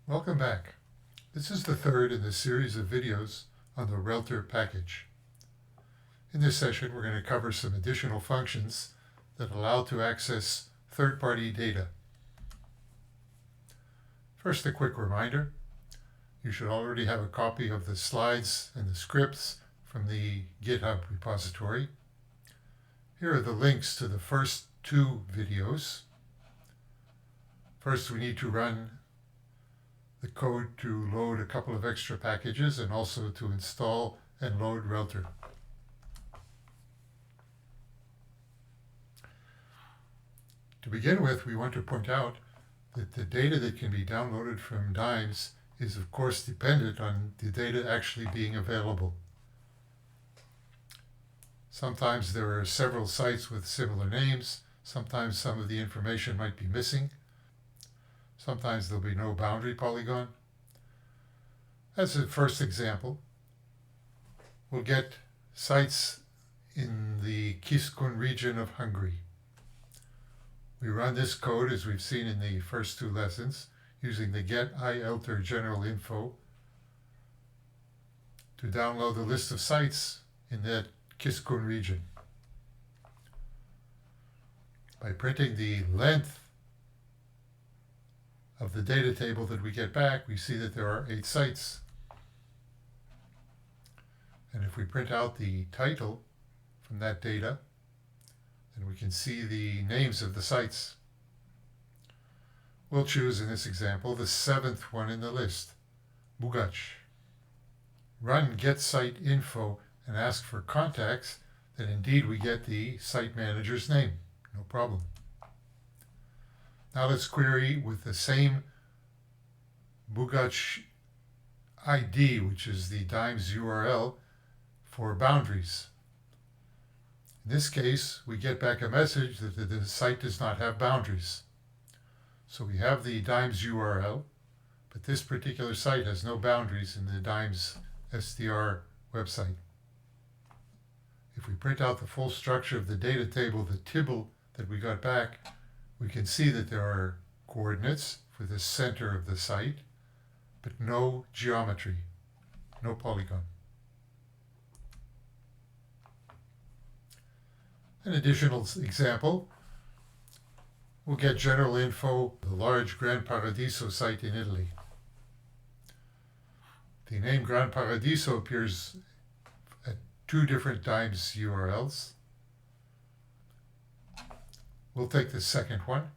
Welcome back. This is the third in the series of videos on the ReLTER package. In this session, we're going to cover some additional functions that allow to access third-party data. First, a quick reminder. You should already have a copy of the slides and the scripts from the GitHub repository. Here are the links to the first two videos. First, we need to run the code to load a couple of extra packages and also to install and load ReLTER. To begin with, we want to point out that the data that can be downloaded from DIMES is of course dependent on the data actually being available. Sometimes there are several sites with similar names. Sometimes some of the information might be missing. Sometimes there'll be no boundary polygon. As a first example, we'll get sites in the Kiskun region of Hungary. We run this code, as we've seen in the first two lessons, using the get ReLTER general info to download the list of sites in that Kiskun region. By printing the length of the data table that we get back, we see that there are 8 sites. And if we print out the title from that data, then we can see the names of the sites. We'll choose, in this example, the 7th one in the list, Bugac. Run get site info and ask for contacts, then indeed we get the site manager's name. No problem. Now let's query with the same Bugac ID, which is the DIMES URL, for boundaries. In this case, we get back a message that the site does not have boundaries. So we have the DIMES URL, but this particular site has no boundaries in the DIMES SDR website. If we print out the full structure of the data table, the tibble that we got back, we can see that there are coordinates for the center of the site, but no geometry, no polygon. An additional example, we'll get general info, the large Gran Paradiso site in Italy. The name Gran Paradiso appears at 2 different DIMES URLs. We'll take the second one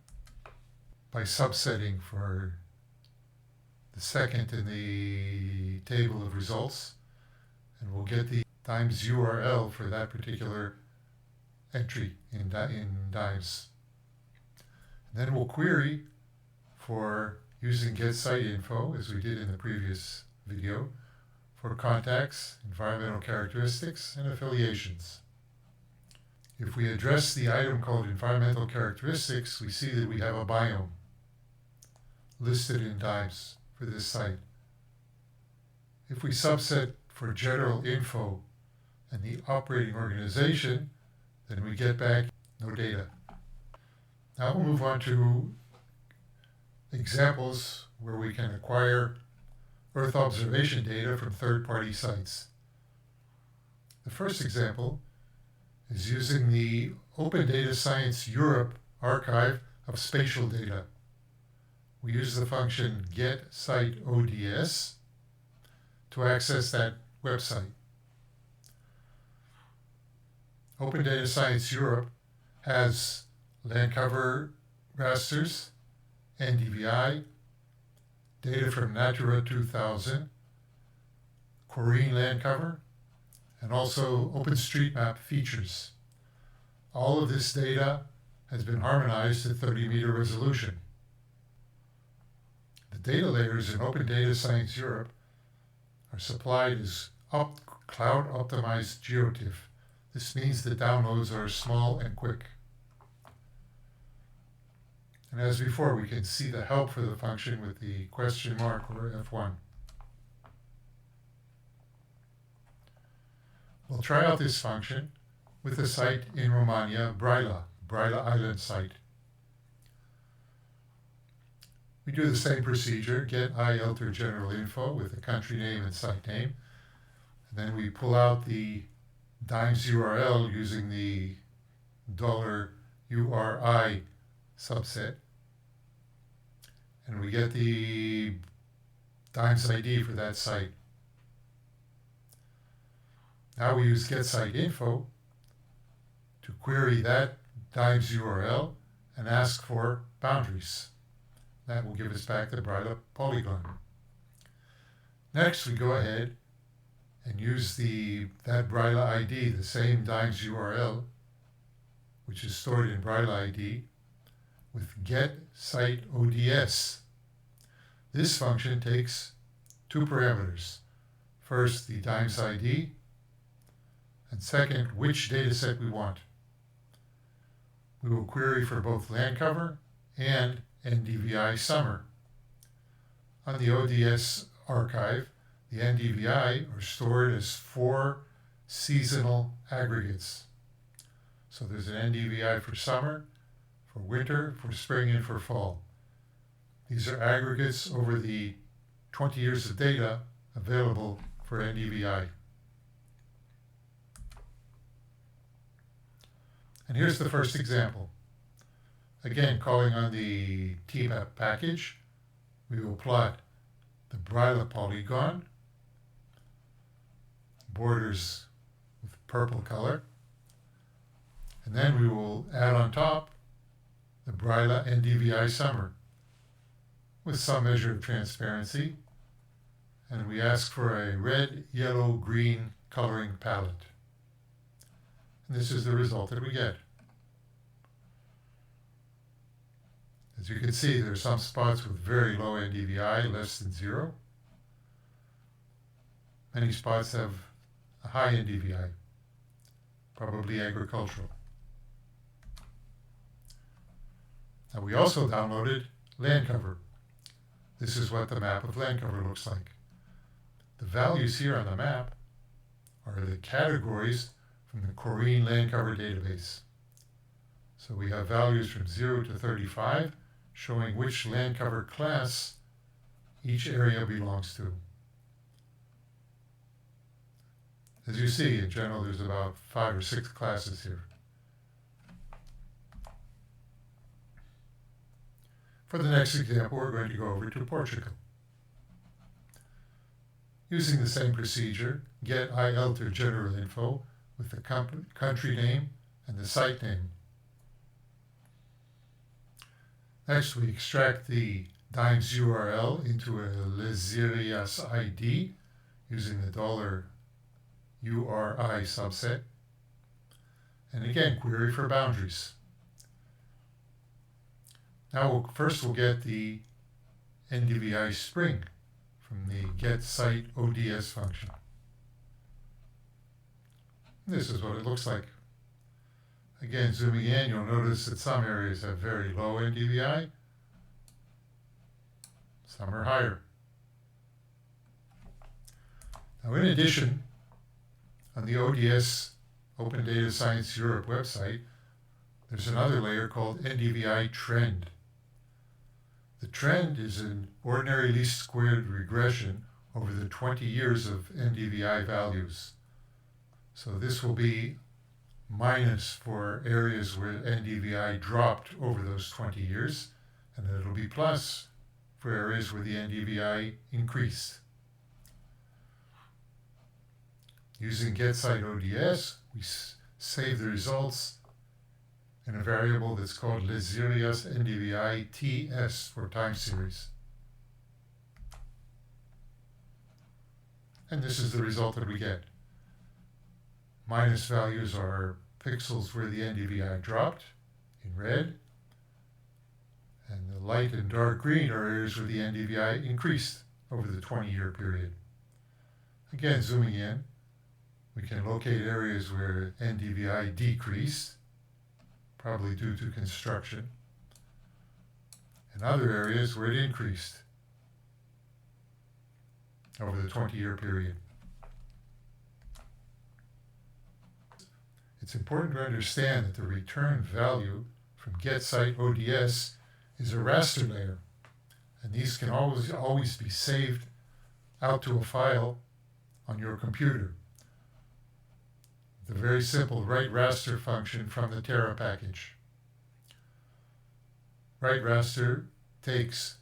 by subsetting for the second in the table of results, and we'll get the DIMES URL for that particular entry in DIMES. And then we'll query for using getSiteInfo, as we did in the previous video, for contacts, environmental characteristics, and affiliations. If we address the item called environmental characteristics, we see that we have a biome listed in DIMES for this site. If we subset for general info and the operating organization, then we get back no data. Now we'll move on to examples where we can acquire Earth observation data from third-party sites. The first example is using the Open Data Science Europe archive of spatial data. We use the function getSiteODS to access that website. Open Data Science Europe has land cover rasters, NDVI, data from Natura 2000, Corine land cover, and also OpenStreetMap features. All of this data has been harmonized to 30-meter resolution. The data layers in Open Data Science Europe are supplied as cloud-optimized GeoTIFF. This means the downloads are small and quick. And as before, we can see the help for the function with the question mark or F1. We'll try out this function with a site in Romania, Braila Island site. We do the same procedure, get ReLTER general info with the country name and site name, and then we pull out the DIMES URL using the $URI subset, and we get the DIMES ID for that site. Now we use getSiteInfo to query that DIMES URL and ask for boundaries. That will give us back the BRILA polygon. Next, we go ahead and use that BRILA ID, the same DIMES URL, which is stored in BRILA ID, with getSiteODS. This function takes two parameters. First, the DIMES ID, and second, which dataset we want. We will query for both land cover and NDVI summer. On the ODS archive, the NDVI are stored as 4 seasonal aggregates. So there's an NDVI for summer, for winter, for spring, and for fall. These are aggregates over the 20 years of data available for NDVI. And here's the first example. Again, calling on the TMAP package, we will plot the BRILA polygon, borders with purple color, and then we will add on top the BRILA NDVI summer with some measure of transparency, and we ask for a red, yellow, green coloring palette. And this is the result that we get. As you can see, there are some spots with very low NDVI, less than 0. Many spots have a high NDVI, probably agricultural. Now we also downloaded land cover. This is what the map of land cover looks like. The values here on the map are the categories from the Corrine land cover database. So we have values from 0 to 35, showing which land cover class each area belongs to. As you see, in general, there's about 5 or 6 classes here. For the next example, we're going to go over to Portugal. Using the same procedure, get ReLTER general info with the country name and the site name. Next, we extract the DIMES URL into a Lesirias ID using the $URI subset, and again, query for boundaries. Now, first we'll get the NDVI string from the getSiteODS function. This is what it looks like. Again, zooming in, you'll notice that some areas have very low NDVI, some are higher. Now, in addition, on the ODS Open Data Science Europe website, there's another layer called NDVI trend. The trend is an ordinary least squared regression over the 20 years of NDVI values. So this will be minus for areas where NDVI dropped over those 20 years, and it'll be plus for areas where the NDVI increased. Using getSiteODS, we save the results in a variable that's called Lesirias NDVI TS for time series. And this is the result that we get. Minus values are pixels where the NDVI dropped in red, and the light and dark green are areas where the NDVI increased over the 20-year period. Again, zooming in, we can locate areas where NDVI decreased, probably due to construction, and other areas where it increased over the 20-year period. It's important to understand that the return value from getSiteODS is a raster layer, these can always be saved out to a file on your computer. The very simple write raster function from the Terra package. Write raster takes,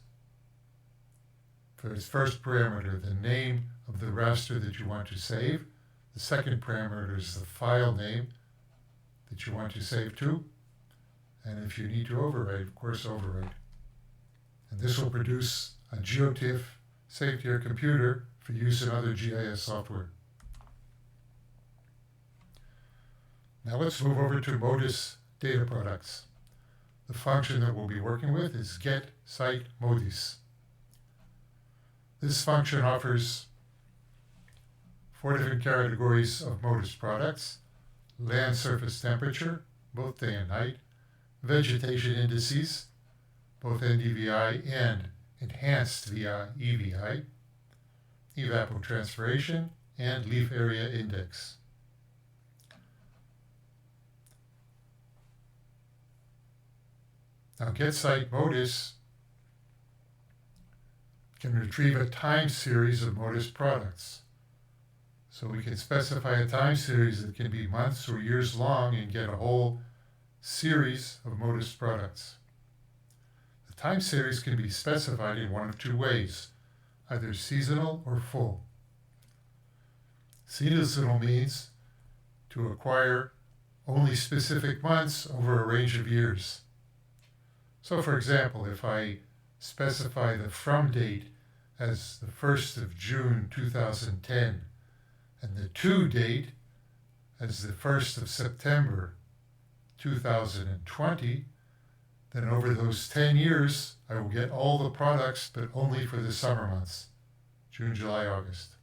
for its first parameter, the name of the raster that you want to save. The second parameter is the file name that you want to save to. And if you need to overwrite, of course, overwrite. And this will produce a GeoTIFF saved to your computer for use in other GIS software. Now let's move over to Modis data products. The function that we'll be working with is getSiteModis. This function offers 4 different categories of Modis products: land surface temperature, both day and night, vegetation indices, both NDVI and enhanced via EVI, evapotranspiration, and leaf area index. Now getSiteModis can retrieve a time series of Modis products. So we can specify a time series that can be months or years long and get a whole series of Modis products. The time series can be specified in one of two ways, either seasonal or full. Seasonal means to acquire only specific months over a range of years. So for example, if I specify the from date as the 1st of June 2010 and the to date as the 1st of September 2020, then over those 10 years, I will get all the products, but only for the summer months, June, July, August.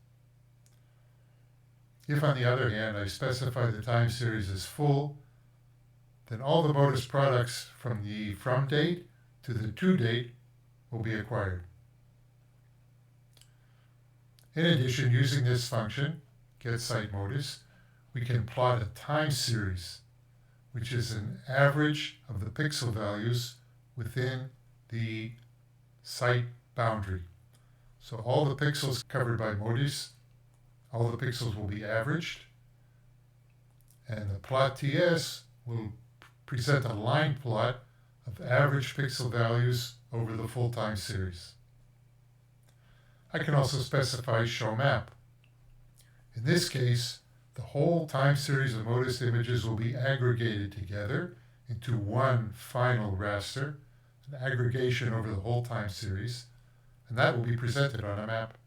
If, on the other hand, I specify the time series as full, then all the Modis products from the from date to the to date will be acquired. In addition, using this function, getSiteModis, we can plot a time series, which is an average of the pixel values within the site boundary. So all the pixels covered by Modis, all the pixels will be averaged, and the plot TS will present a line plot of average pixel values over the full time series. I can also specify show map. In this case, the whole time series of Modis images will be aggregated together into one final raster, an aggregation over the whole time series, and that will be presented on a map.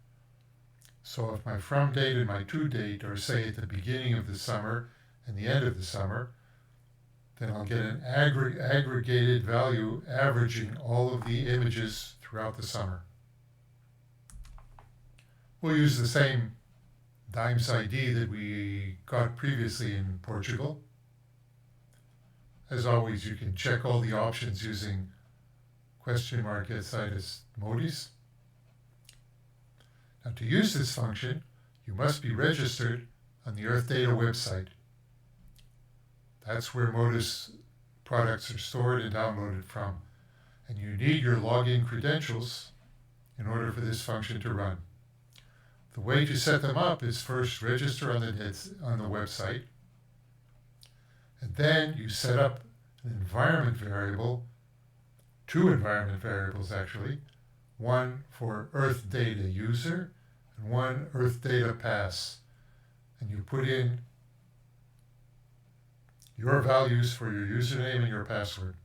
So if my from date and my to date are, say, at the beginning of the summer and the end of the summer, then I'll get an aggregated value averaging all of the images throughout the summer. We'll use the same DIMES ID that we got previously in Portugal. As always, you can check all the options using $getSiteModis. Now, to use this function, you must be registered on the Earth Data website. That's where Modis products are stored and downloaded from. And you need your login credentials in order for this function to run. The way to set them up is first register on the website, and then you set up an environment variable, 2 environment variables actually, one for Earth Data User and one Earth Data Pass. And you put in your values for your username and your password.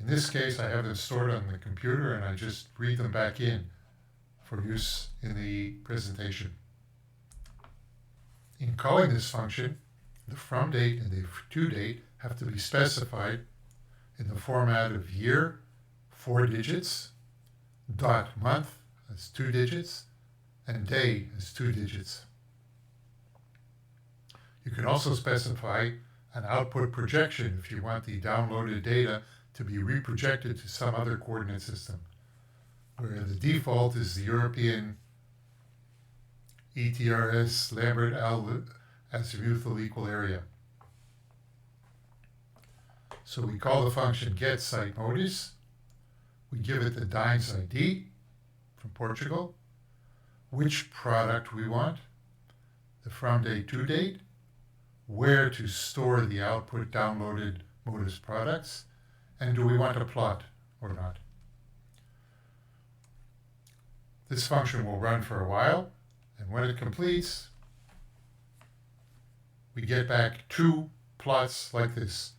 In this case, I have them stored on the computer and I just read them back in for use in the presentation. In calling this function, the from date and the to date have to be specified in the format of year, 4 digits, dot month as 2 digits, and day as 2 digits. You can also specify an output projection if you want the downloaded data to be reprojected to some other coordinate system, where the default is the European ETRS Lambert azimuthal equal area. So we call the function getSiteModis. we give it the Dimes ID from Portugal, which product we want, the from date to date, where to store the output downloaded Modis products, and do we want to plot or not. This function will run for a while, and when it completes, we get back two plots like this.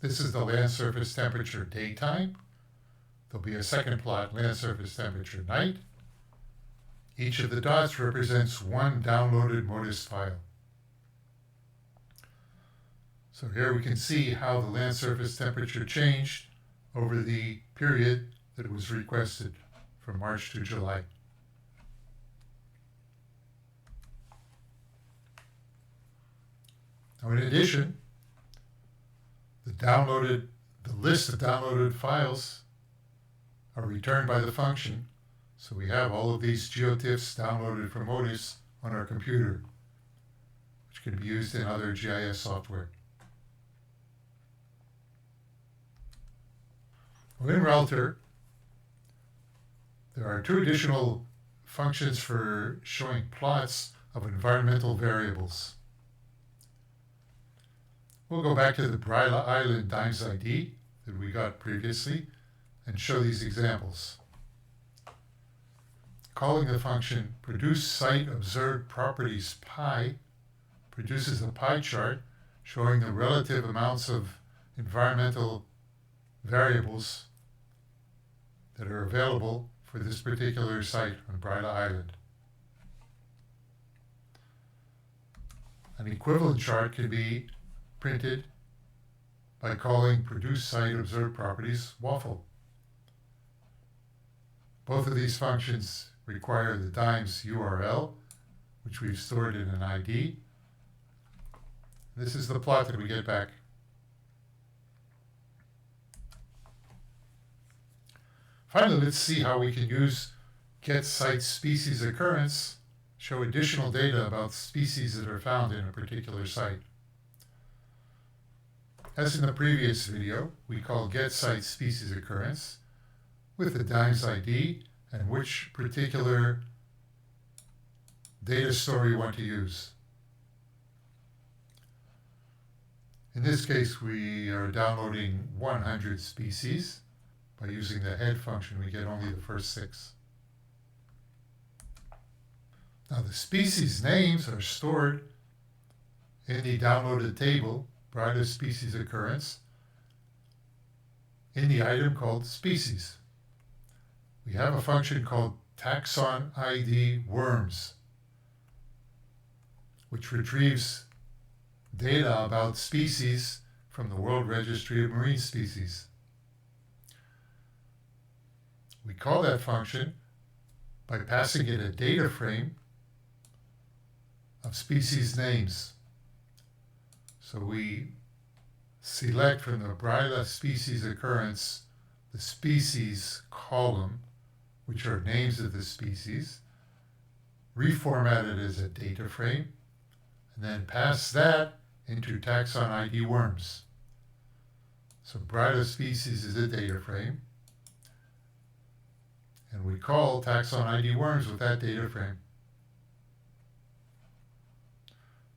This is the land surface temperature daytime. There'll be a second plot, land surface temperature night. Each of the dots represents one downloaded Modis file. So here we can see how the land surface temperature changed over the period that was requested from March to July. Now, in addition, the list of downloaded files are returned by the function. So we have all of these geotiffs downloaded from Modis on our computer, which can be used in other GIS software. Well, in ReLTER, there are two additional functions for showing plots of environmental variables. We'll go back to the Bryla Island Dimes ID that we got previously and show these examples. Calling the function produce site observed properties pi produces a pie chart showing the relative amounts of environmental variables that are available for this particular site on Bryla Island. An equivalent chart can be printed by calling produce site observed properties waffle. Both of these functions require the Dimes URL, which we've stored in an ID. This is the plot that we get back. Finally, let's see how we can use get site species occurrence, show additional data about species that are found in a particular site. As in the previous video, we call get site species occurrence with the Dimes ID and which particular data store you want to use. In this case, we are downloading 100 species. By using the head function, we get only the first 6. Now, the species names are stored in the downloaded table, Bryla species occurrence, in the item called species. We have a function called taxon ID worms, which retrieves data about species from the World Registry of Marine Species. We call that function by passing it a data frame of species names. So we select from the Bryla species occurrence the species column, which are names of the species, reformat it as a data frame, and then pass that into taxon ID worms. So Bryla species is a data frame, and we call taxon ID worms with that data frame.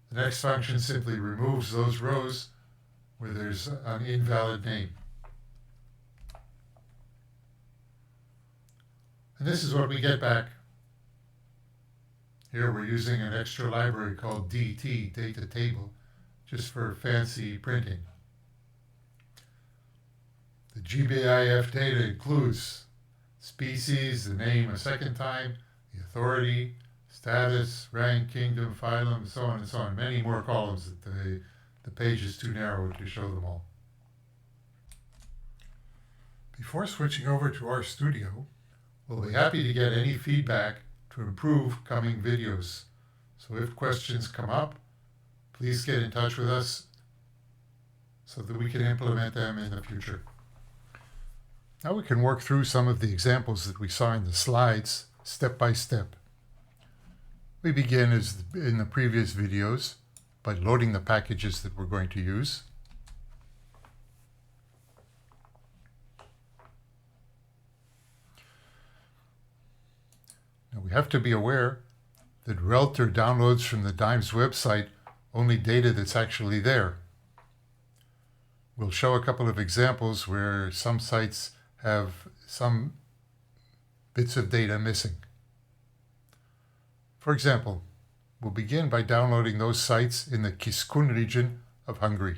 The next function simply removes those rows where there's an invalid name. And this is what we get back. Here we're using an extra library called DT, data table, just for fancy printing. The GBIF data includes species, the name a second time, the authority, status, rank, kingdom, phylum, so on and so on. Many more columns that the page is too narrow to show them all. Before switching over to RStudio, we'll be happy to get any feedback to improve coming videos. So if questions come up, please get in touch with us so that we can implement them in the future. Now we can work through some of the examples that we saw in the slides, step by step. We begin, as in the previous videos, by loading the packages that we're going to use. have to be aware that ReLTER downloads from the DIMES website only data that's actually there. We'll show a couple of examples where some sites have some bits of data missing. For example, we'll begin by downloading those sites in the Kiskun region of Hungary.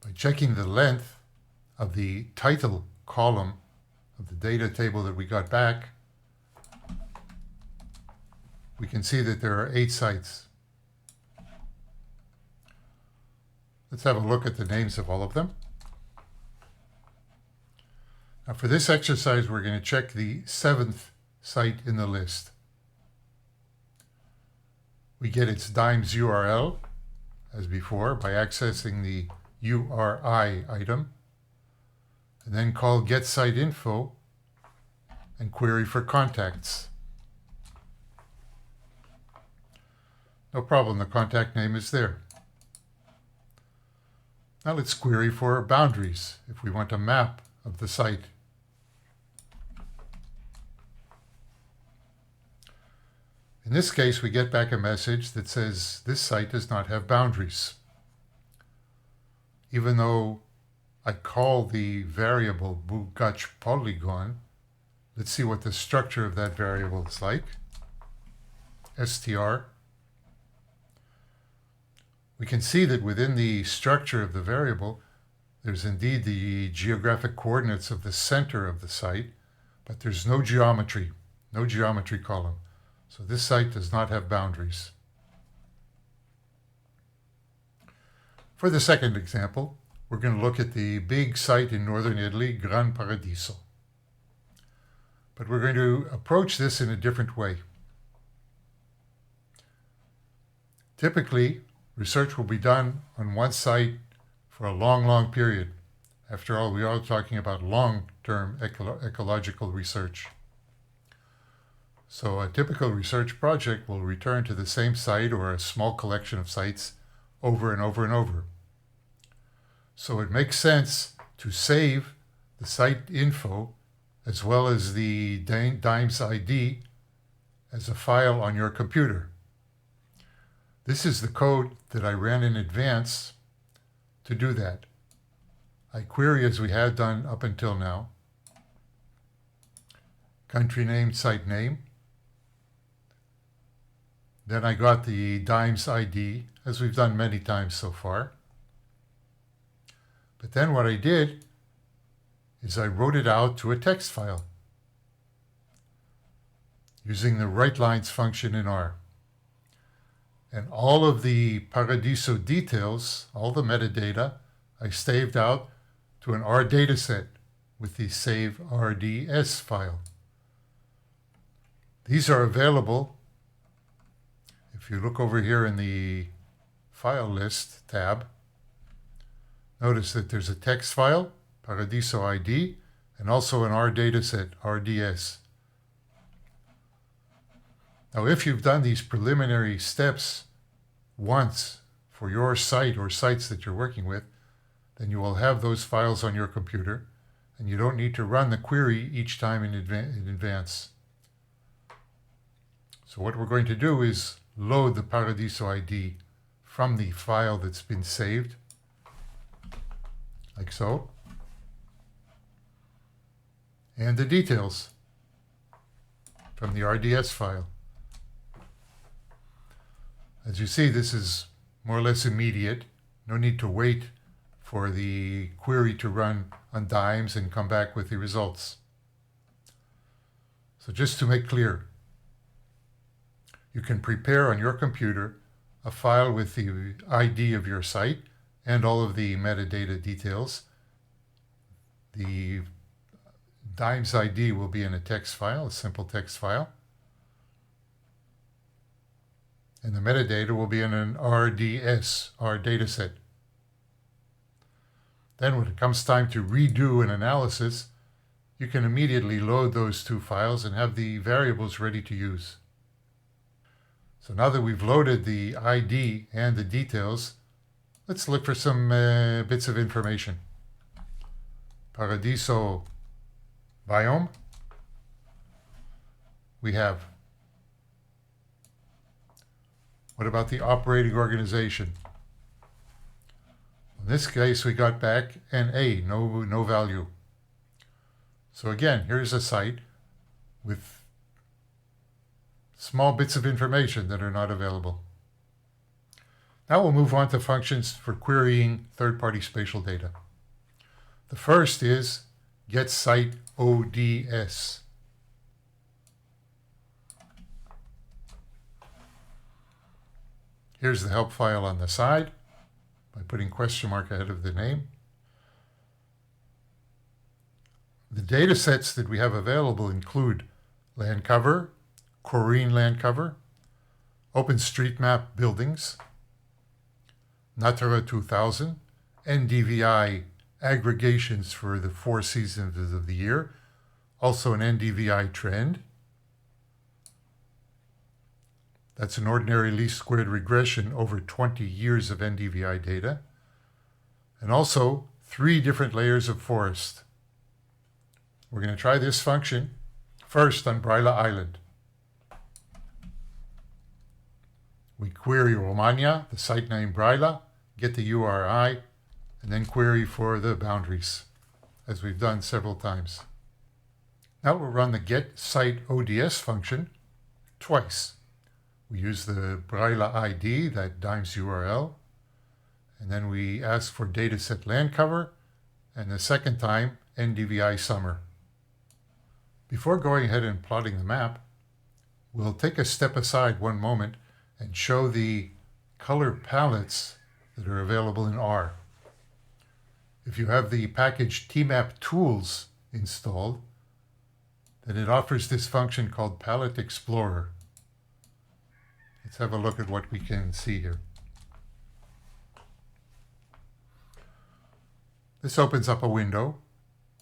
By checking the length of the title column of the data table that we got back, we can see that there are 8 sites. Let's have a look at the names of all of them. Now for this exercise, we're going to check the 7th site in the list. We get its DIMES URL, as before, by accessing the URI item, and then call getSiteInfo and query for contacts. No problem, the contact name is there. Now let's query for boundaries if we want a map of the site. In this case, we get back a message that says this site does not have boundaries. Even though I call the variable Bugach polygon, let's see what the structure of that variable is like. str. We can see that within the structure of the variable, there's indeed the geographic coordinates of the center of the site, but there's no geometry column. So this site does not have boundaries. For the second example, we're going to look at the big site in northern Italy, Gran Paradiso. But we're going to approach this in a different way. Typically, research will be done on one site for a long period. After all, we are talking about long-term ecological research. So a typical research project will return to the same site or a small collection of sites over and over and over. So it makes sense to save the site info as well as the DIMES ID as a file on your computer. This is the code that I ran in advance to do that. I query as we had done up until now. Country name, site name. Then I got the DIMES ID, as we've done many times so far. But then what I did is I wrote it out to a text file using the WriteLines function in R. And all of the Paradiso details, all the metadata, I saved out to an R dataset with the save RDS file. These are available. If you look over here in the File List tab, notice that there's a text file, Paradiso ID, and also an R dataset, RDS. Now, if you've done these preliminary steps once for your site or sites that you're working with, then you will have those files on your computer, and you don't need to run the query each time in advance. So what we're going to do is load the Paradiso ID from the file that's been saved, like so, and the details from the RDS file. As you see, this is more or less immediate. No need to wait for the query to run on DIMES and come back with the results. So just to make clear, you can prepare on your computer a file with the ID of your site and all of the metadata details. The DIMES ID will be in a text file, a simple text file. And the metadata will be in an RDS, R dataset. Then when it comes time to redo an analysis, you can immediately load those two files and have the variables ready to use. So now that we've loaded the ID and the details, let's look for some bits of information. Paradiso biome, we have. What about the operating organization? In this case, we got back NA, no value. So again, here's a site with small bits of information that are not available. Now we'll move on to functions for querying third-party spatial data. The first is getSiteODS. Here's the help file on the side by putting question mark ahead of the name. The data sets that we have available include land cover, Corrine land cover, OpenStreetMap buildings, Natura 2000, NDVI aggregations for the 4 seasons of the year, also an NDVI trend. That's an ordinary least squared regression over 20 years of NDVI data, and also 3 different layers of forest. We're going to try this function first on Braila Island. We query Romagna, the site name Braila, get the URI, and then query for the boundaries, as we've done several times. Now we'll run the getSiteODS function twice. We use the Braila ID, that DIMES URL, and then we ask for dataset land cover, and the second time, NDVI summer. Before going ahead and plotting the map, we'll take a step aside one moment and show the color palettes that are available in R. If you have the package tmap tools installed, then it offers this function called Palette Explorer. Let's have a look at what we can see here. This opens up a window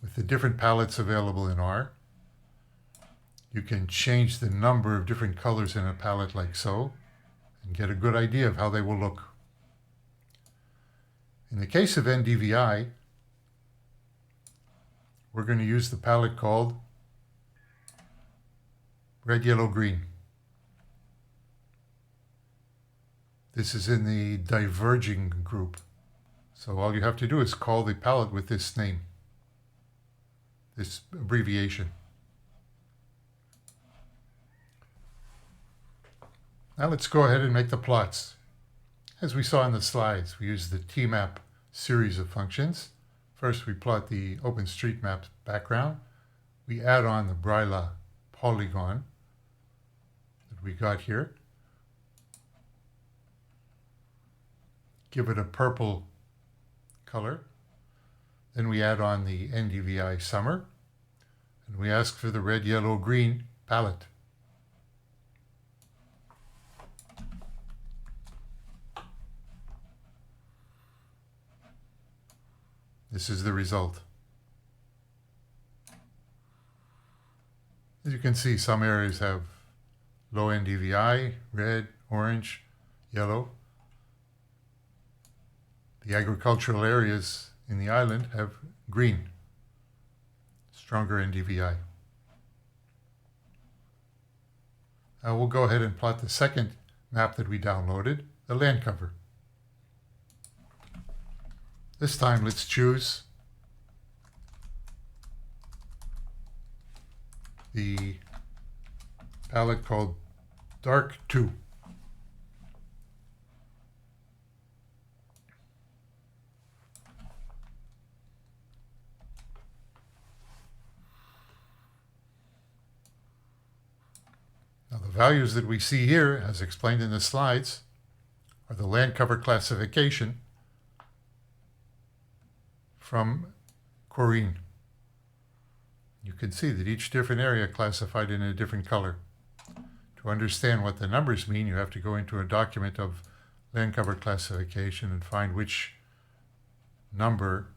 with the different palettes available in R. You can change the number of different colors in a palette like so, and get a good idea of how they will look. In the case of NDVI, we're going to use the palette called red, yellow, green. This is in the diverging group. So all you have to do is call the palette with this name, this abbreviation. Now let's go ahead and make the plots. As we saw in the slides, we use the tmap series of functions. First, we plot the OpenStreetMap background. We add on the Braila polygon that we got here. Give it a purple color. Then we add on the NDVI summer, and we ask for the red, yellow, green palette. This is the result. As you can see, some areas have low NDVI, red, orange, yellow. The agricultural areas in the island have green, stronger NDVI. Now we'll go ahead and plot the second map that we downloaded, the land cover. This time let's choose the palette called Dark 2. Now the values that we see here, as explained in the slides, are the land cover classification from Corrine. You can see that each different area classified in a different color. To understand what the numbers mean, you have to go into a document of land cover classification and find which number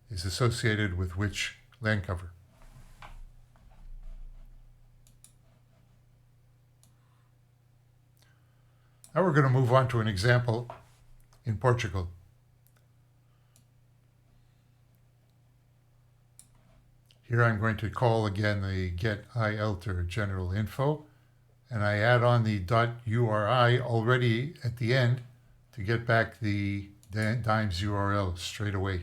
is associated with which land cover. Now we're going to move on to an example in Portugal. Here I'm going to call again the get ReLTER general info, and I add on the .uri already at the end to get back the DIMES URL straight away.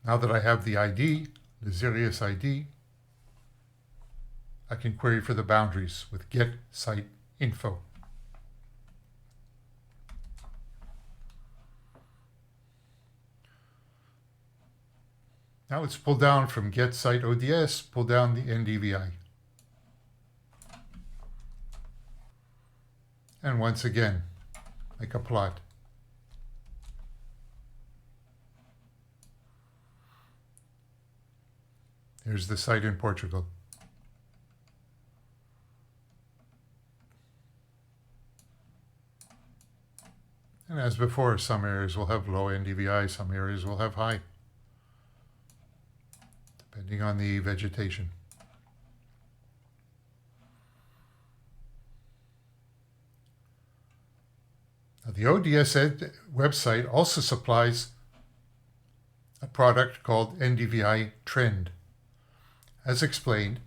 Now that I have the ID, the Sirius ID, I can query for the boundaries with get site info. Now let's pull down from get site ODS, pull down the NDVI. And once again, make a plot. Here's the site in Portugal. And as before, some areas will have low NDVI, some areas will have high, depending on the vegetation. Now, the ODS website also supplies a product called NDVI Trend. As explained,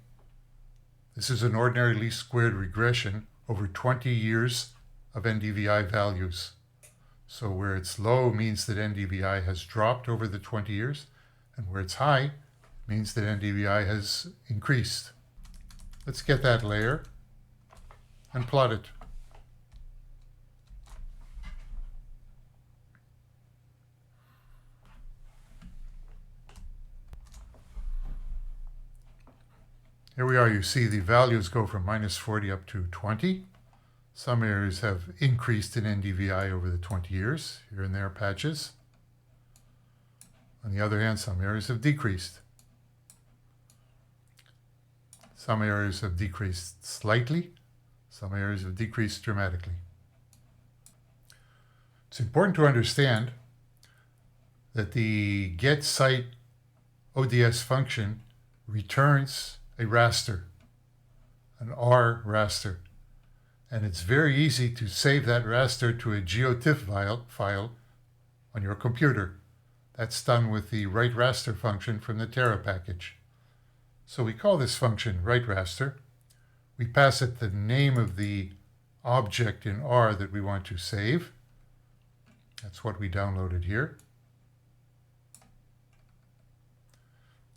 this is an ordinary least squared regression over 20 years of NDVI values. So where it's low means that NDVI has dropped over the 20 years, and where it's high means that NDVI has increased. Let's get that layer and plot it. Here we are, you see the values go from -40 up to 20. Some areas have increased in NDVI over the 20 years, here and there patches. On the other hand, some areas have decreased. Some areas have decreased slightly, some areas have decreased dramatically. It's important to understand that the get site ODS function returns a raster, an R raster. And it's very easy to save that raster to a GeoTIFF file on your computer. That's done with the write raster function from the Terra package. So we call this function write raster. We pass it the name of the object in R that we want to save. That's what we downloaded here.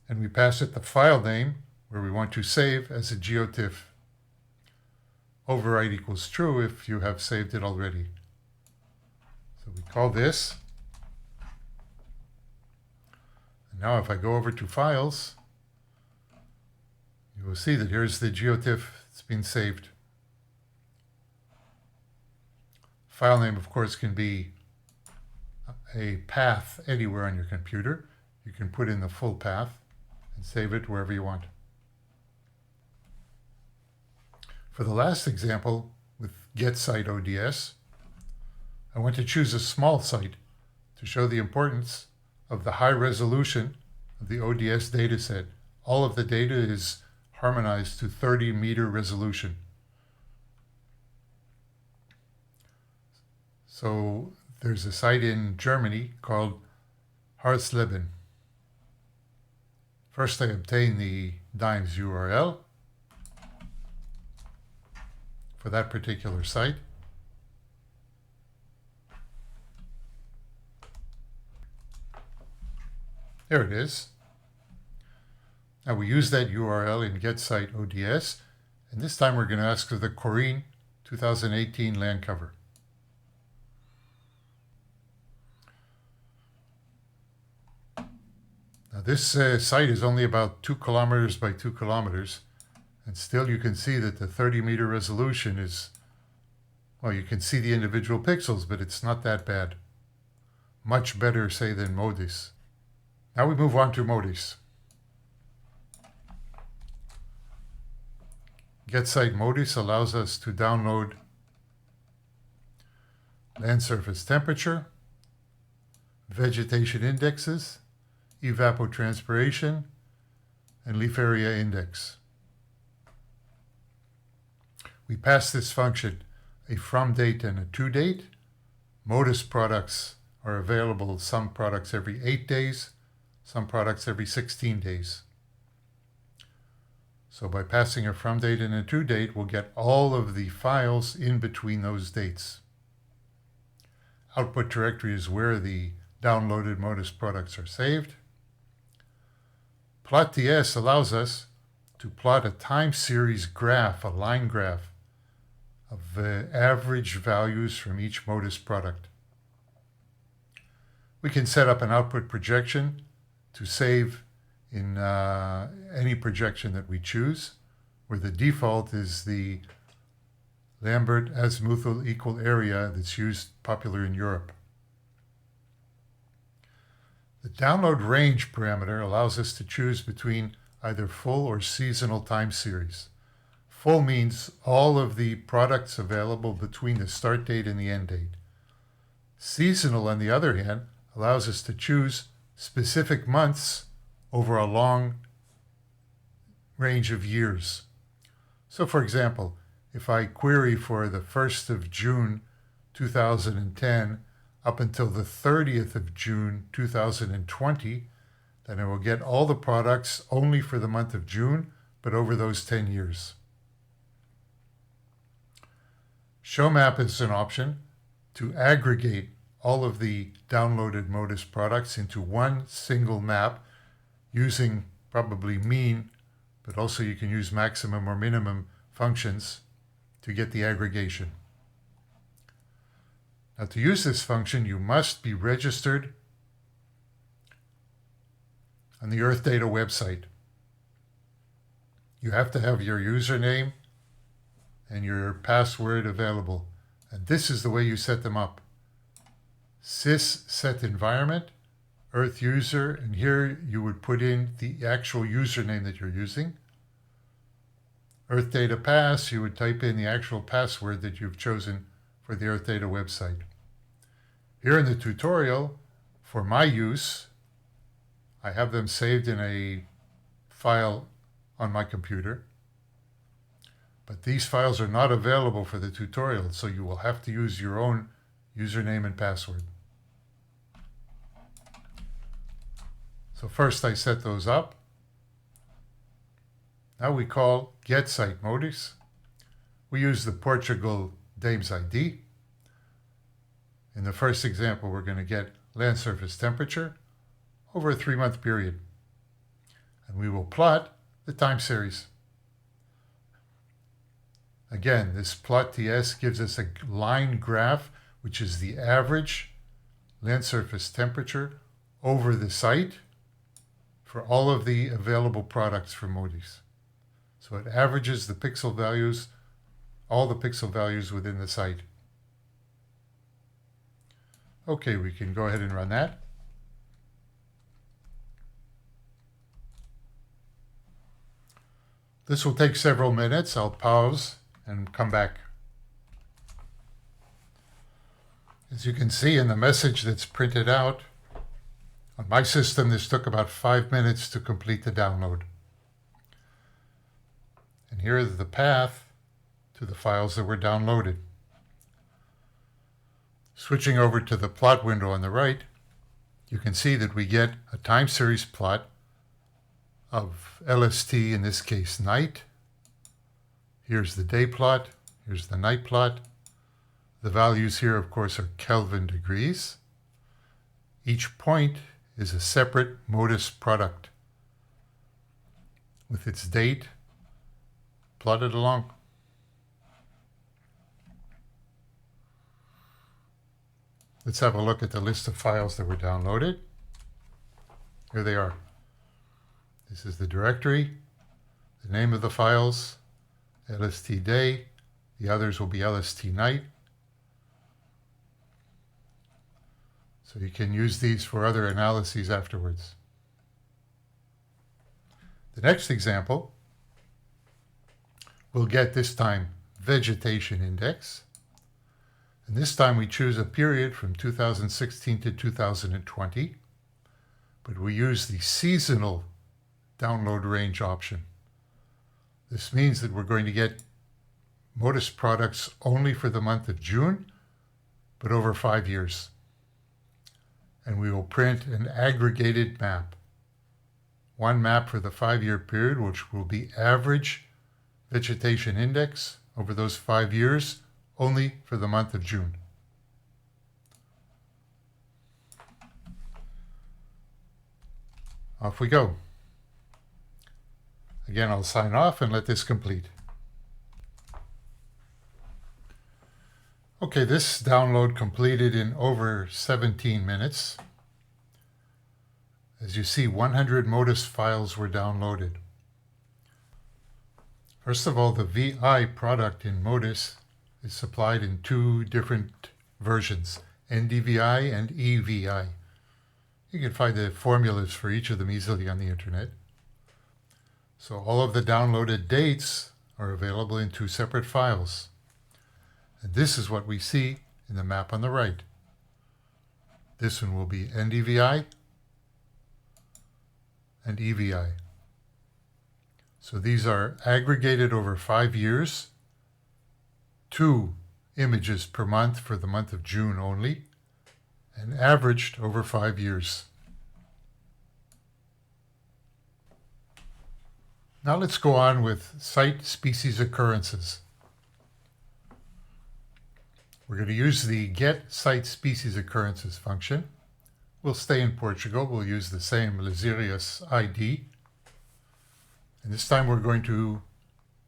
And we pass it the file name where we want to save as a GeoTIFF. Overwrite equals true if you have saved it already. So we call this. And now if I go over to files, you will see that here's the GeoTIFF that's been saved. File name, of course, can be a path anywhere on your computer. You can put in the full path and save it wherever you want. For the last example, with get site ODS, I want to choose a small site to show the importance of the high resolution of the ODS dataset. All of the data is harmonized to 30-meter resolution. So there's a site in Germany called Harsleben. First I obtain the DIMES URL for that particular site. There it is. Now we use that URL in get site ODS, and this time we're going to ask for the Corine 2018 land cover. Now this site is only about 2 kilometers by 2 kilometers. And still you can see that the 30-meter resolution is, well, you can see the individual pixels, but it's not that bad. Much better, say, than MODIS. Now we move on to MODIS. Get site MODIS allows us to download land surface temperature, vegetation indexes, evapotranspiration, and leaf area index. We pass this function a from date and a to date. Modis products are available, some products every 8 days, some products every 16 days. So by passing a from date and a to date, we'll get all of the files in between those dates. Output directory is where the downloaded Modis products are saved. Plot.ts allows us to plot a time series graph, a line graph, of the average values from each Modis product. We can set up an output projection to save in any projection that we choose, where the default is the Lambert azimuthal equal area that's used popular in Europe. The download range parameter allows us to choose between either full or seasonal time series. Full means all of the products available between the start date and the end date. Seasonal, on the other hand, allows us to choose specific months over a long range of years. So for example, if I query for the 1st of June 2010 up until the 30th of June 2020, then I will get all the products only for the month of June, but over those 10 years. Show map is an option to aggregate all of the downloaded Modis products into one single map using probably mean, but also you can use maximum or minimum functions to get the aggregation. Now to use this function, you must be registered on the Earth Data website. You have to have your username and your password available. And this is the way you set them up. Sys set environment, Earth user, and here you would put in the actual username that you're using. Earth Data pass, you would type in the actual password that you've chosen for the Earth Data website. Here in the tutorial, for my use, I have them saved in a file on my computer. But these files are not available for the tutorial, so you will have to use your own username and password. So first I set those up. Now we call get site Modis. We use the Portugal DAMES ID. In the first example, we're going to get land surface temperature over a 3-month period. And we will plot the time series. Again, this plot.ts gives us a line graph, which is the average land surface temperature over the site for all of the available products from Modis. So it averages the pixel values, all the pixel values within the site. Okay, we can go ahead and run that. This will take several minutes. I'll pause and come back. As you can see in the message that's printed out, on my system this took about 5 minutes to complete the download. And here is the path to the files that were downloaded. Switching over to the plot window on the right, you can see that we get a time series plot of LST, in this case night. Here's the day plot, here's the night plot. The values here, of course, are Kelvin degrees. Each point is a separate Modis product with its date plotted along. Let's have a look at the list of files that were downloaded. Here they are. This is the directory, the name of the files, LST day, the others will be LST night. So you can use these for other analyses afterwards. The next example, we'll get this time vegetation index. And this time we choose a period from 2016 to 2020, but we use the seasonal download range option. This means that we're going to get Modis products only for the month of June, but over 5 years. And we will print an aggregated map. One map for the 5-year period, which will be average vegetation index over those 5 years, only for the month of June. Off we go. Again, I'll sign off and let this complete. Okay, this download completed in over 17 minutes. As you see, 100 MODIS files were downloaded. First of all, the VI product in MODIS is supplied in 2 different versions, NDVI and EVI. You can find the formulas for each of them easily on the internet. So all of the downloaded dates are available in 2 separate files. And this is what we see in the map on the right. This one will be NDVI and EVI. So these are aggregated over 5 years, 2 images per month for the month of June only, and averaged over 5 years. Now let's go on with site species occurrences. We're going to use the get site species occurrences function. We'll stay in Portugal. We'll use the same Laserius ID. And this time we're going to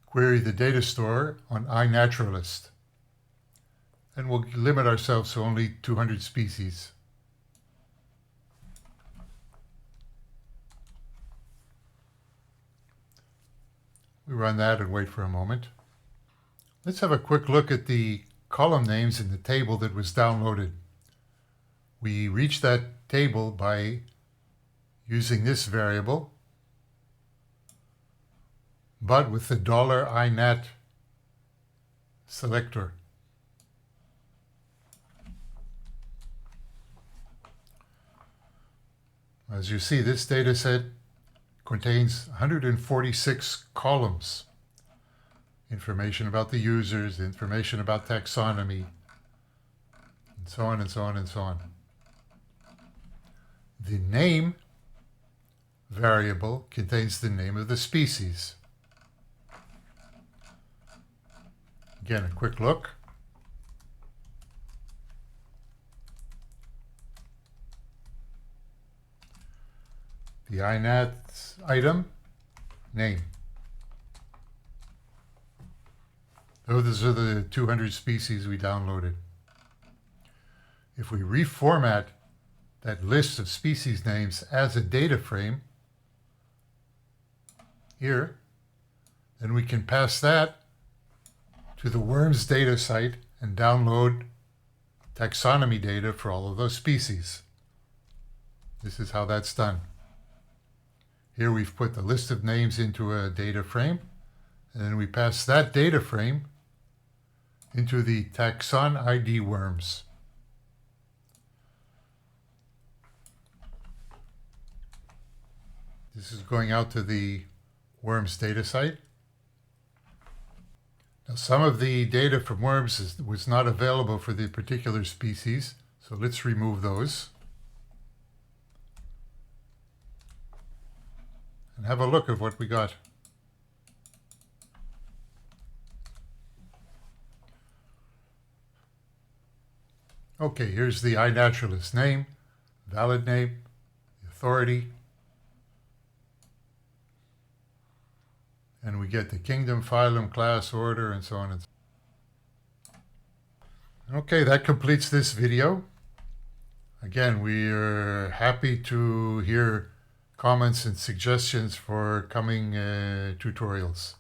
query the data store on iNaturalist. And we'll limit ourselves to only 200 species. We run that and wait for a moment. Let's have a quick look at the column names in the table that was downloaded. We reach that table by using this variable, but with the $inat selector. As you see, this data set contains 146 columns. Information about the users, information about taxonomy, and so on and so on and so on. The name variable contains the name of the species. Again, a quick look. The INAT item, name. Those are the 200 species we downloaded. If we reformat that list of species names as a data frame here, then we can pass that to the worms data site and download taxonomy data for all of those species. This is how that's done. Here we've put the list of names into a data frame, and then we pass that data frame into the taxon ID worms. This is going out to the worms data site. Now, some of the data from worms was not available for the particular species, so let's remove those. And have a look at what we got. Okay, here's the iNaturalist name, valid name, the authority, and we get the kingdom, phylum, class, order, and so on and so on. Okay, that completes this video. Again, we are happy to hear comments and suggestions for coming tutorials.